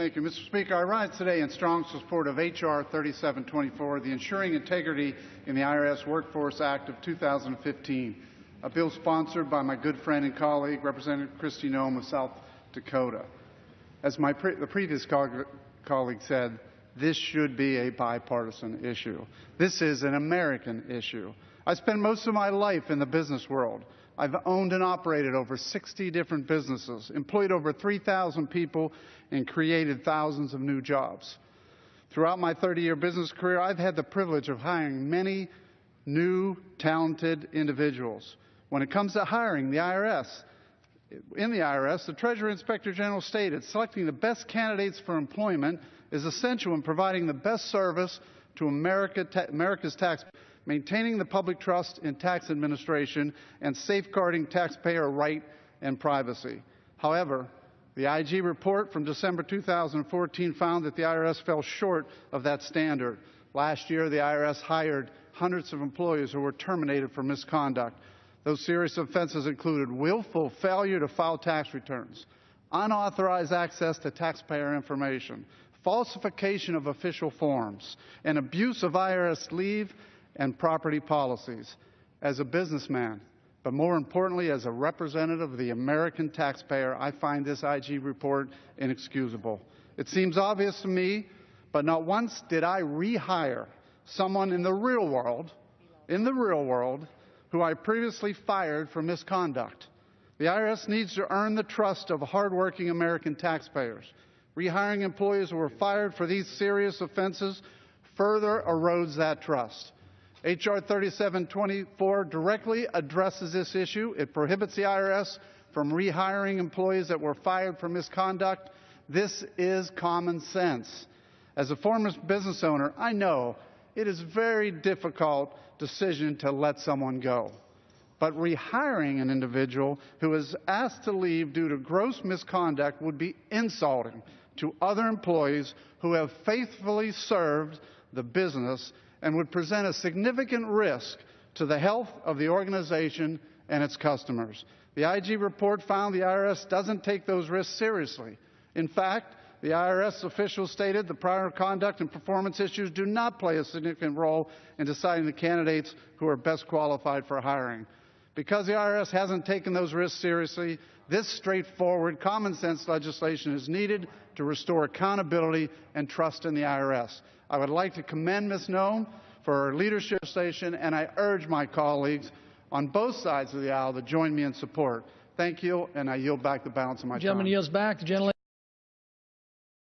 Thank you, Mr. Speaker. I rise today in strong support of H.R. 3724, the Ensuring Integrity in the IRS Workforce Act of 2015, a bill sponsored by my good friend and colleague, Representative Kristi Noem of South Dakota. As the previous colleague said, this should be a bipartisan issue. This is an American issue. I spent most of my life in the business world. I've owned and operated over 60 different businesses, employed over 3,000 people, and created thousands of new jobs. Throughout my 30-year business career, I've had the privilege of hiring many new, talented individuals. When it comes to hiring, the IRS, the Treasury Inspector General stated, selecting the best candidates for employment is essential in providing the best service to America's taxpayers, maintaining the public trust in tax administration, and safeguarding taxpayer right and privacy. However, the IG report from December 2014 found that the IRS fell short of that standard. Last year, the IRS hired hundreds of employees who were terminated for misconduct. Those serious offenses included willful failure to file tax returns, unauthorized access to taxpayer information, falsification of official forms, and abuse of IRS leave and property policies. As a businessman, but more importantly as a representative of the American taxpayer, I find this IG report inexcusable. It seems obvious to me, but not once did I rehire someone in the real world, who I previously fired for misconduct. The IRS needs to earn the trust of hardworking American taxpayers. Rehiring employees who were fired for these serious offenses further erodes that trust. H.R. 3724 directly addresses this issue. It prohibits the IRS from rehiring employees that were fired for misconduct. This is common sense. As a former business owner, I know it is a very difficult decision to let someone go. But rehiring an individual who is asked to leave due to gross misconduct would be insulting to other employees who have faithfully served the business and would present a significant risk to the health of the organization and its customers. The IG report found the IRS doesn't take those risks seriously. In fact, the IRS officials stated the prior conduct and performance issues do not play a significant role in deciding the candidates who are best qualified for hiring. Because the IRS hasn't taken those risks seriously, this straightforward, common-sense legislation is needed to restore accountability and trust in the IRS. I would like to commend Ms. Noem for her leadership station, and I urge my colleagues on both sides of the aisle to join me in support. Thank you, and I yield back the balance of my time. The gentleman yields back. The gentleman